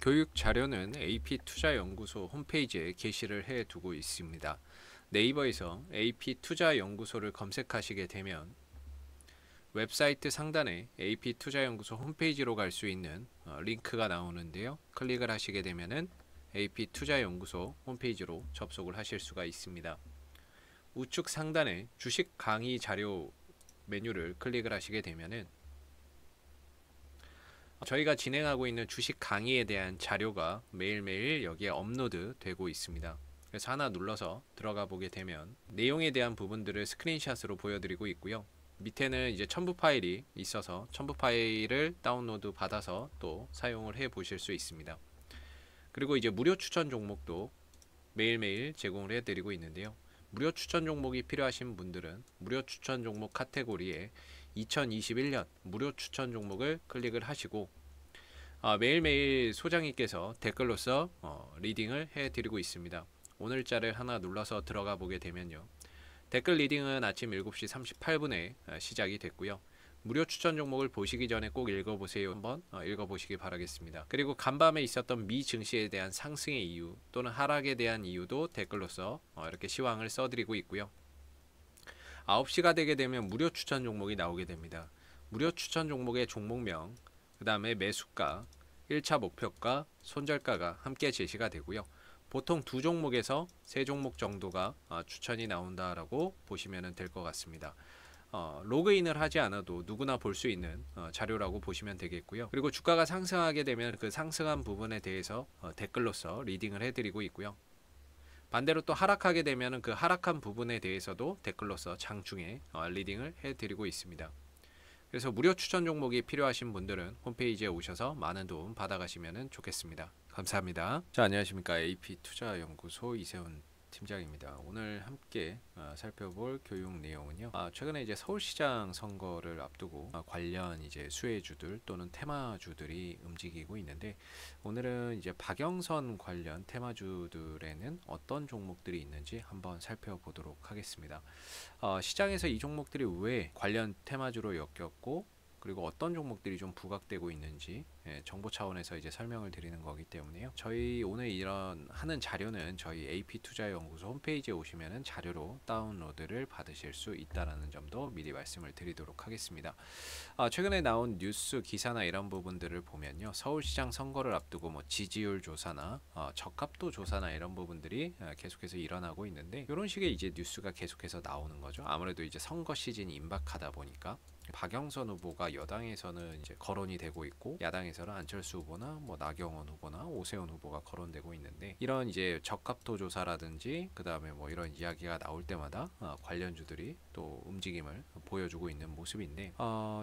교육 자료는 AP투자연구소 홈페이지에 게시를 해 두고 있습니다. 네이버에서 AP투자연구소를 검색하시게 되면 웹사이트 상단에 AP투자연구소 홈페이지로 갈 수 있는 링크가 나오는데요. 클릭을 하시게 되면은 AP투자연구소 홈페이지로 접속을 하실 수가 있습니다. 우측 상단에 주식 강의 자료 메뉴를 클릭을 하시게 되면은 저희가 진행하고 있는 주식 강의에 대한 자료가 매일매일 여기에 업로드 되고 있습니다. 그래서 하나 눌러서 들어가 보게 되면 내용에 대한 부분들을 스크린샷으로 보여드리고 있고요. 밑에는 이제 첨부 파일이 있어서 첨부 파일을 다운로드 받아서 또 사용을 해 보실 수 있습니다. 그리고 이제 무료 추천 종목도 매일매일 제공을 해 드리고 있는데요. 무료 추천 종목이 필요하신 분들은 무료 추천 종목 카테고리에 2021년 무료 추천 종목을 클릭을 하시고 매일매일 소장님께서 댓글로서 리딩을 해드리고 있습니다. 오늘자를 하나 눌러서 들어가 보게 되면요. 댓글 리딩은 아침 7시 38분에 시작이 됐고요. 무료 추천 종목을 보시기 전에 꼭 읽어보세요. 한번 읽어보시기 바라겠습니다. 그리고 간밤에 있었던 미 증시에 대한 상승의 이유 또는 하락에 대한 이유도 댓글로서 이렇게 시황을 써드리고 있고요. 9시가 되게 되면 무료 추천 종목이 나오게 됩니다. 무료 추천 종목의 종목명, 그 다음에 매수가, 1차 목표가, 손절가가 함께 제시가 되고요. 보통 두 종목에서 세 종목 정도가 추천이 나온다라고 보시면 될 것 같습니다. 로그인을 하지 않아도 누구나 볼 수 있는 자료라고 보시면 되겠고요. 그리고 주가가 상승하게 되면 그 상승한 부분에 대해서 댓글로서 리딩을 해드리고 있고요. 반대로 또 하락하게 되면 그 하락한 부분에 대해서도 댓글로서 장중에 리딩을 해드리고 있습니다. 그래서 무료 추천 종목이 필요하신 분들은 홈페이지에 오셔서 많은 도움 받아가시면 좋겠습니다. 감사합니다. 자, 안녕하십니까. AP투자연구소 이세훈 팀장입니다. 오늘 함께 살펴볼 교육 내용은요. 최근에 이제 서울시장 선거를 앞두고 관련 이제 수혜주들 또는 테마주들이 움직이고 있는데, 오늘은 이제 박영선 관련 테마주들에는 어떤 종목들이 있는지 한번 살펴보도록 하겠습니다. 시장에서 이 종목들이 왜 관련 테마주로 엮였고, 그리고 어떤 종목들이 좀 부각되고 있는지 정보 차원에서 이제 설명을 드리는 거기 때문에요. 저희 오늘 이런 하는 자료는 저희 AP투자연구소 홈페이지에 오시면은 자료로 다운로드를 받으실 수 있다라는 점도 미리 말씀을 드리도록 하겠습니다. 최근에 나온 뉴스 기사나 이런 부분들을 보면요, 서울시장 선거를 앞두고 뭐 지지율 조사나 적합도 조사나 이런 부분들이 계속해서 일어나고 있는데, 이런 식의 이제 뉴스가 계속해서 나오는 거죠. 아무래도 이제 선거 시즌이 임박하다 보니까 박영선 후보가 여당에서는 이제 거론이 되고 있고, 야당에서는 안철수 후보나 뭐 나경원 후보나 오세훈 후보가 거론되고 있는데, 이런 이제 적합도 조사라든지 그 다음에 뭐 이런 이야기가 나올 때마다 관련주들이 또 움직임을 보여주고 있는 모습인데,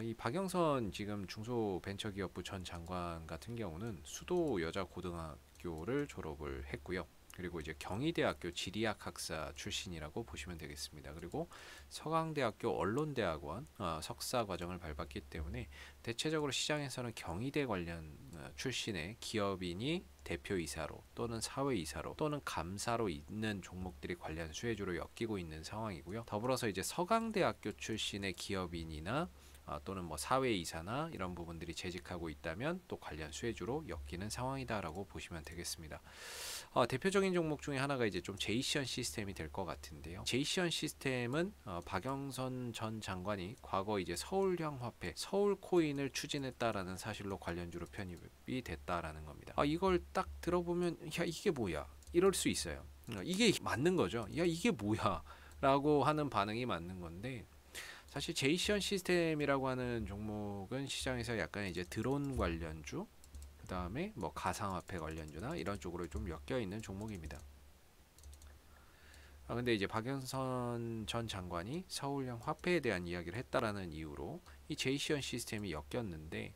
이 박영선 지금 중소벤처기업부 전 장관 같은 경우는 수도 여자고등학교를 졸업을 했고요. 그리고 이제 경희대학교 지리학 학사 출신이라고 보시면 되겠습니다. 그리고 서강대학교 언론대학원 석사 과정을 밟았기 때문에 대체적으로 시장에서는 경희대 관련 출신의 기업인이 대표이사로 또는 사회이사로 또는 감사로 있는 종목들이 관련 수혜주로 엮이고 있는 상황이고요. 더불어서 이제 서강대학교 출신의 기업인이나 또는 뭐 사회이사나 이런 부분들이 재직하고 있다면 또 관련 수혜주로 엮이는 상황이다라고 보시면 되겠습니다. 대표적인 종목 중에 하나가 이제 좀 제이시언 시스템이 될 것 같은데요. 제이시언 시스템은 박영선 전 장관이 과거 이제 서울형 화폐, 서울코인을 추진했다라는 사실로 관련주로 편입이 됐다라는 겁니다. 이걸 딱 들어보면 야, 이게 뭐야? 이럴 수 있어요. 이게 맞는 거죠. 야, 이게 뭐야? 라고 하는 반응이 맞는 건데, 사실 제이시언 시스템이라고 하는 종목은 시장에서 약간 이제 드론 관련주, 그 다음에 뭐 가상화폐 관련주나 이런 쪽으로 좀 엮여 있는 종목입니다. 근데 이제 박영선 전 장관이 서울형 화폐에 대한 이야기를 했다라는 이유로 이 제이시언 시스템이 엮였는데,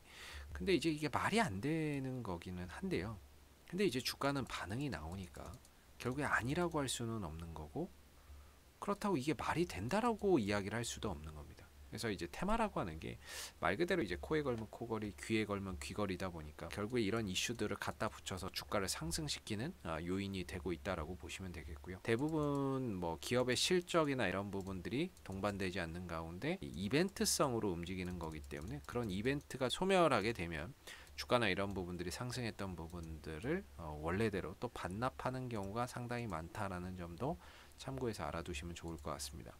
근데 이제 이게 말이 안 되는 거기는 한데요. 근데 이제 주가는 반응이 나오니까 결국에 아니라고 할 수는 없는 거고, 그렇다고 이게 말이 된다라고 이야기를 할 수도 없는 겁니다. 그래서 이제 테마라고 하는 게 말 그대로 이제 코에 걸면 코걸이, 귀에 걸면 귀걸이다 보니까 결국에 이런 이슈들을 갖다 붙여서 주가를 상승시키는 요인이 되고 있다라고 보시면 되겠고요. 대부분 뭐 기업의 실적이나 이런 부분들이 동반되지 않는 가운데 이벤트성으로 움직이는 거기 때문에, 그런 이벤트가 소멸하게 되면 주가나 이런 부분들이 상승했던 부분들을 원래대로 또 반납하는 경우가 상당히 많다라는 점도 참고해서 알아두시면 좋을 것 같습니다.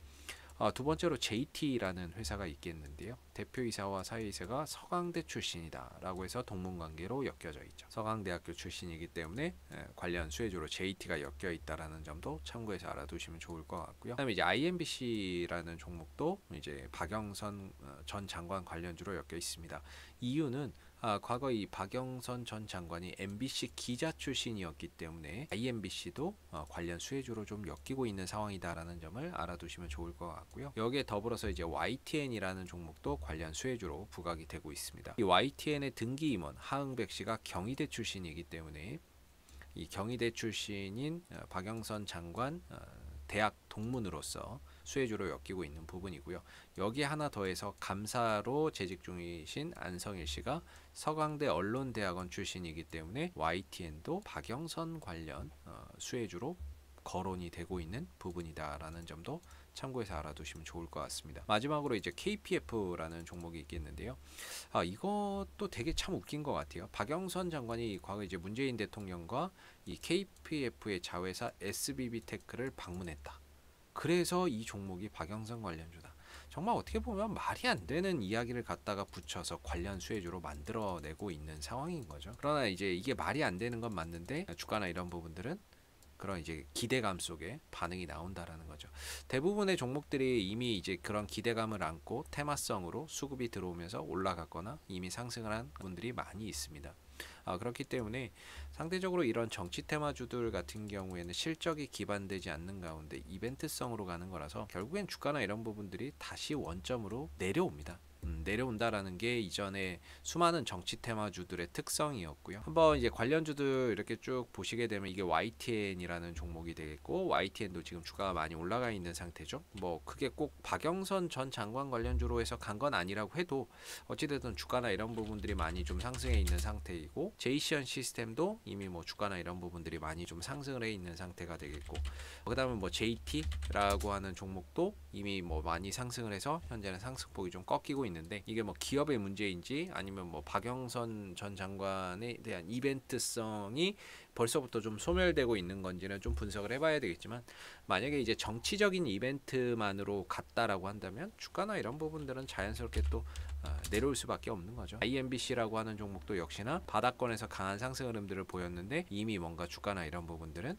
두 번째로 JT라는 회사가 있겠는데요. 대표이사와 사회이사가 서강대 출신이다 라고 해서 동문관계로 엮여져 있죠. 서강대학교 출신이기 때문에 관련 수혜주로 JT가 엮여 있다라는 점도 참고해서 알아두시면 좋을 것 같고요. 그다음에 이제 IMBC라는 종목도 이제 박영선 전 장관 관련주로 엮여 있습니다. 이유는 과거 이 박영선 전 장관이 MBC 기자 출신이었기 때문에 IMBC도 관련 수혜주로 좀 엮이고 있는 상황이다라는 점을 알아두시면 좋을 것 같고요. 여기에 더불어서 이제 YTN이라는 종목도 관련 수혜주로 부각이 되고 있습니다. 이 YTN의 등기 임원 하흥백 씨가 경희대 출신이기 때문에 이 경희대 출신인 박영선 장관 대학 동문으로서 수혜주로 엮이고 있는 부분이고요. 여기에 하나 더해서 감사로 재직 중이신 안성일 씨가 서강대 언론대학원 출신이기 때문에 YTN도 박영선 관련 수혜주로 거론이 되고 있는 부분이다라는 점도 참고해서 알아두시면 좋을 것 같습니다. 마지막으로 이제 KPF라는 종목이 있겠는데요. 이것도 되게 참 웃긴 것 같아요. 박영선 장관이 과거 이제 문재인 대통령과 이 KPF의 자회사 SBB테크를 방문했다. 그래서 이 종목이 박영선 관련주다. 정말 어떻게 보면 말이 안 되는 이야기를 갖다가 붙여서 관련 수혜주로 만들어내고 있는 상황인 거죠. 그러나 이제 이게 말이 안 되는 건 맞는데 주가나 이런 부분들은 그런 이제 기대감 속에 반응이 나온다라는 거죠. 대부분의 종목들이 이미 이제 그런 기대감을 안고 테마성으로 수급이 들어오면서 올라갔거나 이미 상승을 한 분들이 많이 있습니다. 그렇기 때문에 상대적으로 이런 정치 테마주들 같은 경우에는 실적이 기반되지 않는 가운데 이벤트성으로 가는 거라서 결국엔 주가나 이런 부분들이 다시 원점으로 내려옵니다. 내려온다라는 게 이전에 수많은 정치 테마주들의 특성이었고요. 한번 이제 관련주들 이렇게 쭉 보시게 되면 이게 YTN이라는 종목이 되겠고, YTN도 지금 주가가 많이 올라가 있는 상태죠. 뭐 그게 꼭 박영선 전 장관 관련주로 해서 간 건 아니라고 해도 어찌됐든 주가나 이런 부분들이 많이 좀 상승해 있는 상태이고, 제이시언 시스템도 이미 뭐 주가나 이런 부분들이 많이 좀 상승을 해 있는 상태가 되겠고, 그다음에 뭐 JT라고 하는 종목도 이미 뭐 많이 상승을 해서 현재는 상승폭이 좀 꺾이고 있는데, 이게 뭐 기업의 문제인지 아니면 뭐 박영선 전 장관에 대한 이벤트성이 벌써부터 좀 소멸되고 있는 건지는 좀 분석을 해봐야 되겠지만, 만약에 이제 정치적인 이벤트만으로 갔다라고 한다면 주가나 이런 부분들은 자연스럽게 또 내려올 수밖에 없는 거죠. IMBC라고 하는 종목도 역시나 바닥권에서 강한 상승 흐름들을 보였는데 이미 뭔가 주가나 이런 부분들은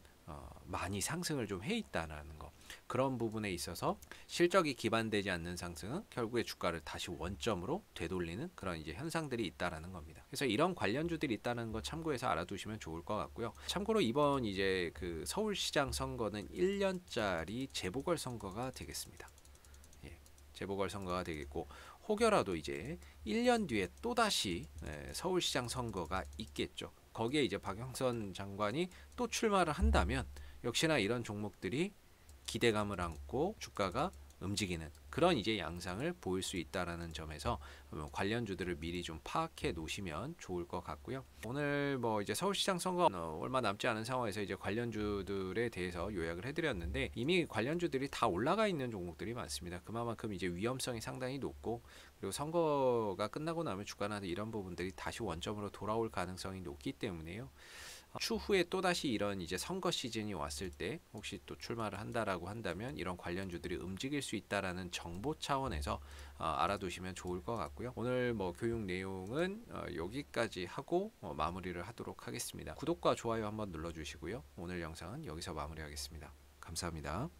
많이 상승을 좀 해 있다는 거. 그런 부분에 있어서 실적이 기반되지 않는 상승은 결국에 주가를 다시 원점으로 되돌리는 그런 이제 현상들이 있다라는 겁니다. 그래서 이런 관련주들이 있다는 거 참고해서 알아두시면 좋을 것 같고요. 참고로 이번 이제 그 서울시장 선거는 1년짜리 재보궐 선거가 되겠습니다. 재보궐 선거가 되겠고, 혹여라도 이제 1년 뒤에 또다시 서울시장 선거가 있겠죠. 거기에 이제 박영선 장관이 또 출마를 한다면 역시나 이런 종목들이 기대감을 안고 주가가 움직이는 그런 이제 양상을 보일 수 있다라는 점에서 관련주들을 미리 좀 파악해 놓으시면 좋을 것 같고요. 오늘 뭐 이제 서울시장 선거 얼마 남지 않은 상황에서 이제 관련주들에 대해서 요약을 해드렸는데, 이미 관련주들이 다 올라가 있는 종목들이 많습니다. 그만큼 이제 위험성이 상당히 높고, 그리고 선거가 끝나고 나면 주가나 이런 부분들이 다시 원점으로 돌아올 가능성이 높기 때문에요. 추후에 또다시 이런 이제 선거 시즌이 왔을 때 혹시 또 출마를 한다라고 한다면 이런 관련주들이 움직일 수 있다라는 정보 차원에서 알아두시면 좋을 것 같고요. 오늘 뭐 교육 내용은 여기까지 하고 마무리를 하도록 하겠습니다. 구독과 좋아요 한번 눌러주시고요. 오늘 영상은 여기서 마무리하겠습니다. 감사합니다.